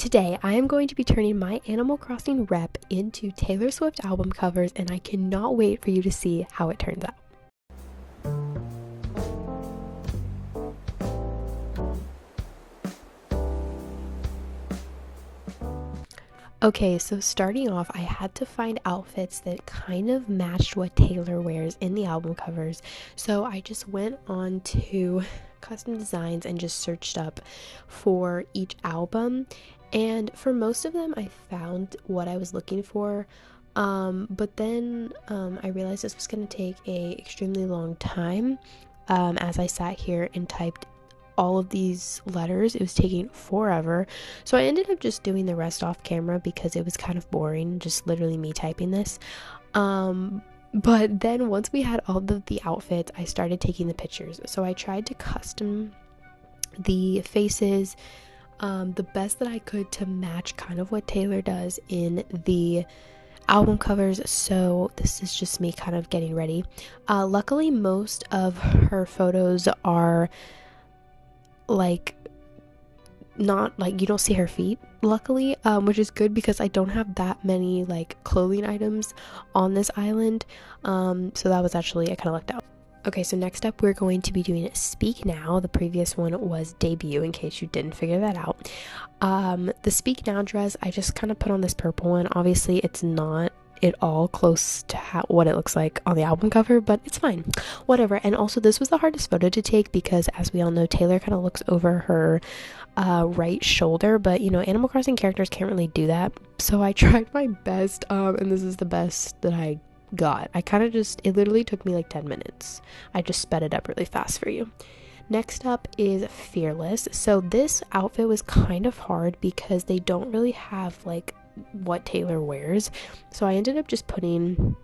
today I am going to be turning my Animal Crossing rep into Taylor Swift album covers, and I cannot wait for you to see how it turns out. Okay, so starting off, I had to find outfits that kind of matched what Taylor wears in the album covers. So I just went on to Custom Designs and just searched up for each album. And for most of them, I found what I was looking for. But then I realized this was going to take a extremely long time. As I sat here and typed all of these letters, it was taking forever, so I ended up just doing the rest off camera because it was kind of boring, just literally me typing this. But then once we had all of the outfits, I started taking the pictures. So I tried to custom the faces the best that I could to match kind of what Taylor does in the album covers. So this is just me kind of getting ready. Luckily, most of her photos are like not like, you don't see her feet, luckily, which is good because I don't have that many like clothing items on this island, so that was actually, I kind of lucked out. Okay, so next up we're going to be doing Speak Now. The previous one was Debut, in case you didn't figure that out. The Speak Now dress, I just kind of put on this purple one. Obviously it's not at all close to what it looks like on the album cover, but it's fine, whatever. And also, this was the hardest photo to take because, as we all know, Taylor kind of looks over her right shoulder, but you know, Animal Crossing characters can't really do that, so I tried my best, and this is the best that I got. It literally took me like 10 minutes. I just sped it up really fast for you. Next up is Fearless. So this outfit was kind of hard because they don't really have like what Taylor wears, so I ended up just putting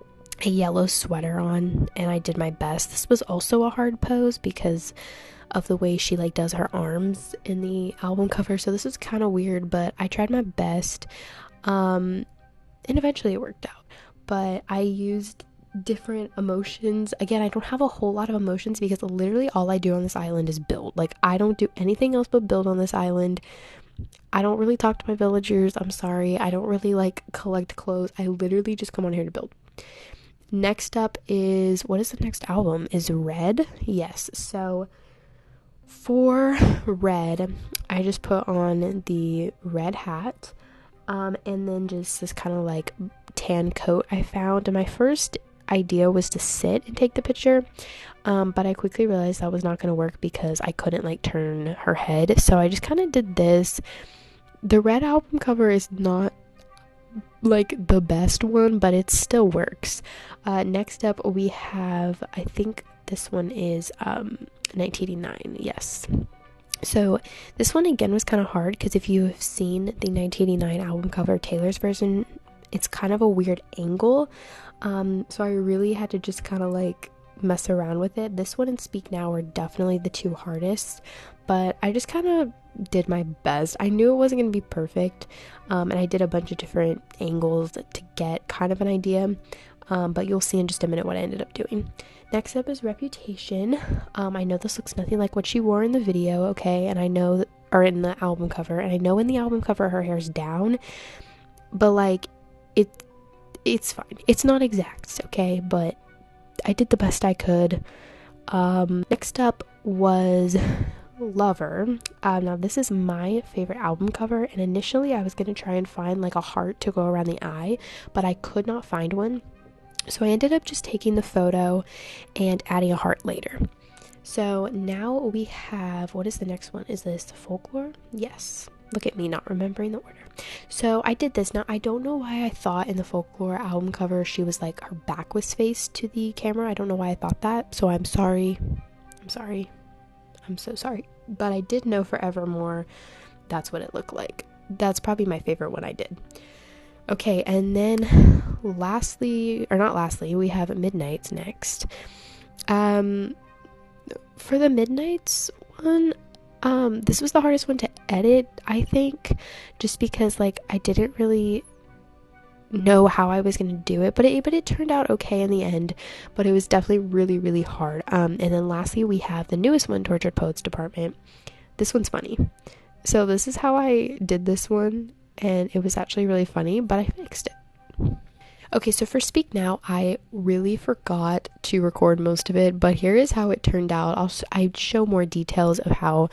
a yellow sweater on, and I did my best. This was also a hard pose because of the way she like does her arms in the album cover, so this is kind of weird, but I tried my best, and eventually it worked out. But I used different emotions. Again, I don't have a whole lot of emotions because literally all I do on this island is build. Like, I don't do anything else but build on this island. I don't really talk to my villagers, I'm sorry. I don't really like collect clothes. I literally just come on here to build. Next up is, what is the next album? Is Red? Yes. So for Red, I just put on the red hat, and then just this kind of like tan coat I found. And my first idea was to sit and take the picture, but I quickly realized that was not going to work because I couldn't like turn her head, so I just kind of did this. The Red album cover is not like the best one, but it still works. Next up we have, I think this one is 1989. Yes. So this one again was kind of hard because if you have seen the 1989 album cover, Taylor's version, it's kind of a weird angle, so I really had to just kind of like mess around with it. This one and Speak Now were definitely the two hardest, but I just kind of did my best. I knew it wasn't going to be perfect, and I did a bunch of different angles to get kind of an idea, but you'll see in just a minute what I ended up doing. Next up is Reputation. I know this looks nothing like what she wore in the video, okay, and I know, or in the album cover, and I know in the album cover her hair's down, but like it's fine. It's not exact, okay, but I did the best I could. Next up was Lover. Now this is my favorite album cover, and initially I was going to try and find like a heart to go around the eye, but I could not find one, so I ended up just taking the photo and adding a heart later. So now we have, what is the next one? Is this Folklore? Yes. Look at me not remembering the order. So I did this. Now I don't know why I thought in the Folklore album cover she was like, her back was faced to the camera. I don't know why I thought that, so I'm sorry. I'm so sorry. But I did know for Evermore that's what it looked like. That's probably my favorite one I did. Okay, and then lastly, or not lastly, we have Midnights next. For the Midnights one, this was the hardest one to edit, I think, just because like I didn't really know how I was going to do it, but it turned out okay in the end, but it was definitely really, really hard. And then lastly we have the newest one, Tortured Poets Department. This one's funny. So this is how I did this one, and it was actually really funny, but I fixed it. Okay, so for Speak Now, I really forgot to record most of it, but here is how it turned out. I'd show more details of how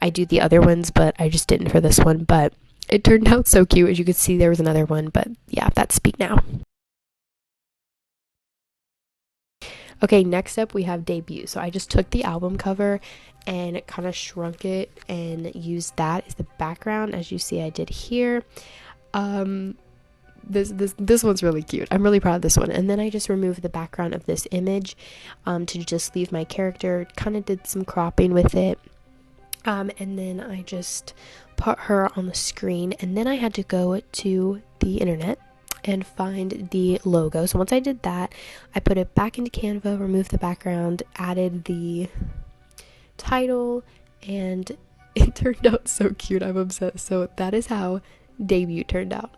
I do the other ones, but I just didn't for this one. But it turned out so cute. As you could see, there was another one, but yeah, that's Speak Now. Okay, next up we have Debut. So I just took the album cover and kind of shrunk it and used that as the background, as you see I did here. Um, this one's really cute. I'm really proud of this one. And then I just removed the background of this image to just leave my character. Kind of did some cropping with it. And then I just put her on the screen, and then I had to go to the internet and find the logo. So once I did that, I put it back into Canva, removed the background, added the title, and it turned out so cute. I'm obsessed. So that is how Debut turned out.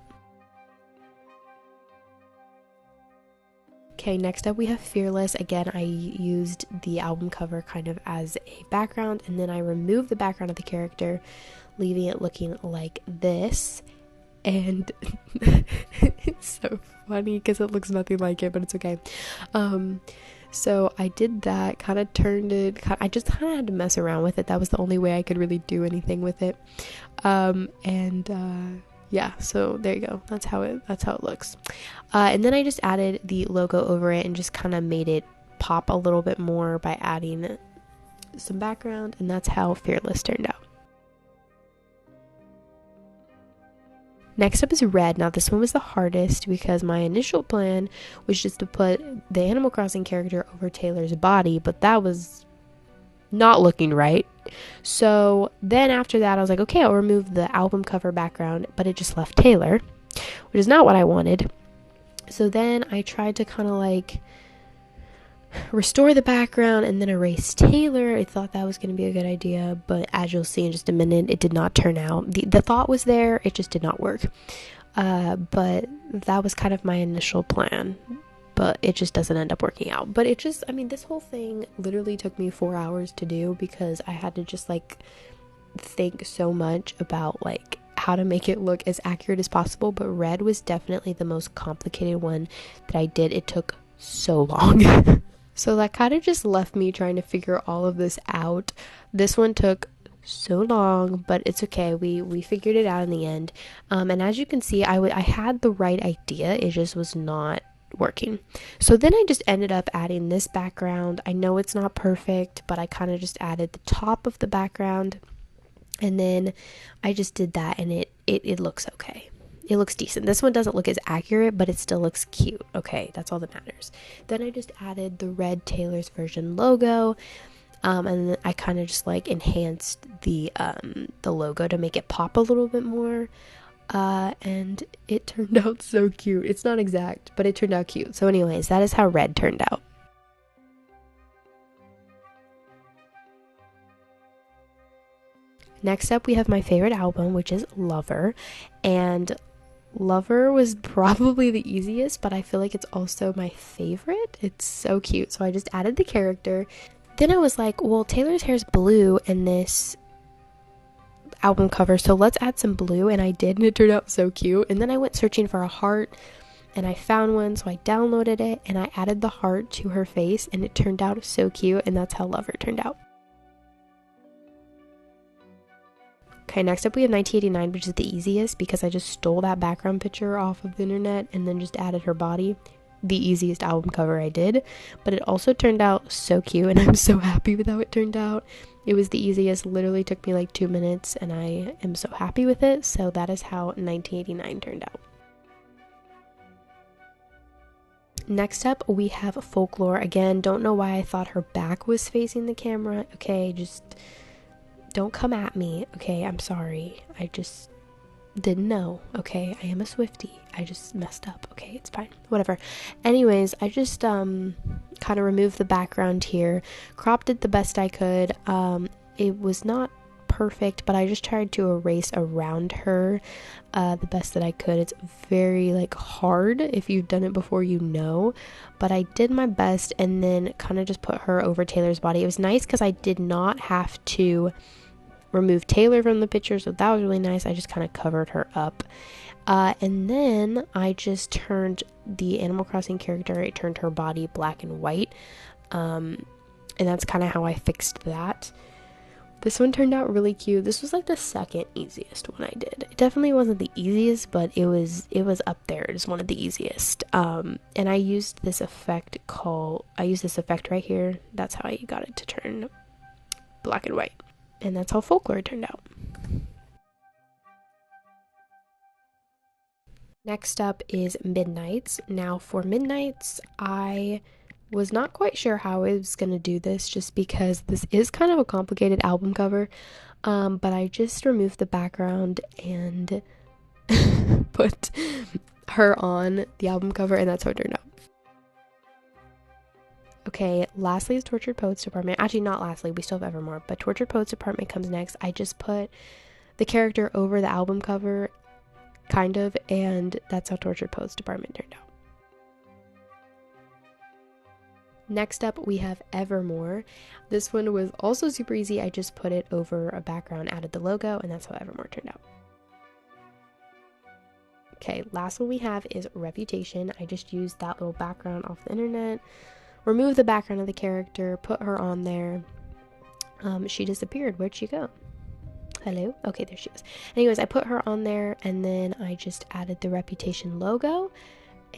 Okay, next up we have Fearless. Again, I used the album cover kind of as a background, and then I removed the background of the character, leaving it looking like this. And it's so funny because it looks nothing like it, but it's okay. So I did that, kind of turned it, I just kind of had to mess around with it. That was the only way I could really do anything with it. Yeah, so there you go. That's how it looks. And then I just added the logo over it and just kind of made it pop a little bit more by adding some background, and that's how Fearless turned out. Next up is Red. Now this one was the hardest because my initial plan was just to put the Animal Crossing character over Taylor's body, but that was not looking right. So then after that I was like, okay, I'll remove the album cover background, but it just left Taylor, which is not what I wanted. So then I tried to kind of like restore the background and then erase Taylor. I thought that was going to be a good idea, but as you'll see in just a minute, it did not turn out. The thought was there, it just did not work. But that was kind of my initial plan, but it just doesn't end up working out. But it just, I mean, this whole thing literally took me 4 hours to do because I had to just like think so much about like how to make it look as accurate as possible. But Red was definitely the most complicated one that I did. It took so long. So that kind of just left me trying to figure all of this out. This one took so long, but it's okay. We figured it out in the end. And as you can see, I had the right idea. It just was not working. So then I just ended up adding this background. I know it's not perfect, but I kind of just added the top of the background, and then I just did that, and it looks okay. It looks decent. This one doesn't look as accurate, but it still looks cute. Okay, that's all that matters. Then I just added the Red Taylor's version logo, and then I kind of just like enhanced the logo to make it pop a little bit more. And it turned out so cute. It's not exact, but it turned out cute. So anyways, that is how Red turned out. Next up, we have my favorite album, which is Lover. And Lover was probably the easiest, but I feel like it's also my favorite. It's so cute. So I just added the character. Then I was like, well, Taylor's hair's blue in this album cover, so let's add some blue. And I did, and it turned out so cute. And then I went searching for a heart, and I found one, so I downloaded it, and I added the heart to her face, and it turned out so cute, and that's how Lover turned out. Okay, next up we have 1989, which is the easiest because I just stole that background picture off of the internet and then just added her body. The easiest album cover I did, but it also turned out so cute, and I'm so happy with how it turned out. It was the easiest, literally took me like 2 minutes, and I am so happy with it. So that is how 1989 turned out. Next up we have Folklore. Again, don't know why I thought her back was facing the camera. Okay, just don't come at me, okay? I'm sorry. I just didn't know, okay? I am a Swiftie. I just messed up, okay? It's fine. Whatever. Anyways, I just kind of removed the background here, cropped it the best I could. It was not perfect, but I just tried to erase around her the best that I could. It's very like hard. If you've done it before, you know, but I did my best, and then kind of just put her over Taylor's body. It was nice because I did not have to removed Taylor from the picture, so that was really nice. I just kind of covered her up. And then I just turned the Animal Crossing character, I turned her body black and white. And that's kind of how I fixed that. This one turned out really cute. This was like the second easiest one I did. It definitely wasn't the easiest, but it was up there. It was one of the easiest. And I used this effect right here. That's how I got it to turn black and white. And that's how Folklore turned out. Next up is Midnights. Now for Midnights, I was not quite sure how I was going to do this just because this is kind of a complicated album cover, but I just removed the background and put her on the album cover, and that's how it turned out. Okay, lastly is Tortured Poets Department. Actually, not lastly, we still have Evermore, but Tortured Poets Department comes next. I just put the character over the album cover, kind of, and that's how Tortured Poets Department turned out. Next up, we have Evermore. This one was also super easy. I just put it over a background, added the logo, and that's how Evermore turned out. Okay, last one we have is Reputation. I just used that little background off the internet, removed the background of the character, put her on there. She disappeared. Where'd she go? Hello? Okay, there she is. Anyways, I put her on there, and then I just added the Reputation logo,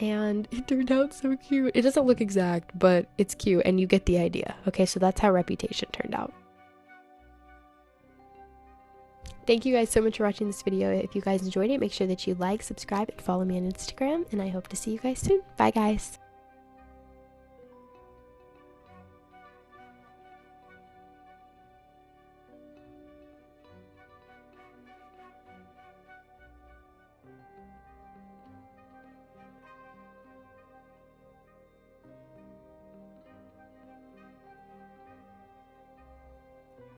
and it turned out so cute. It doesn't look exact, but it's cute, and you get the idea. Okay, so that's how Reputation turned out. Thank you guys so much for watching this video. If you guys enjoyed it, make sure that you like, subscribe, and follow me on Instagram, and I hope to see you guys soon. Bye, guys.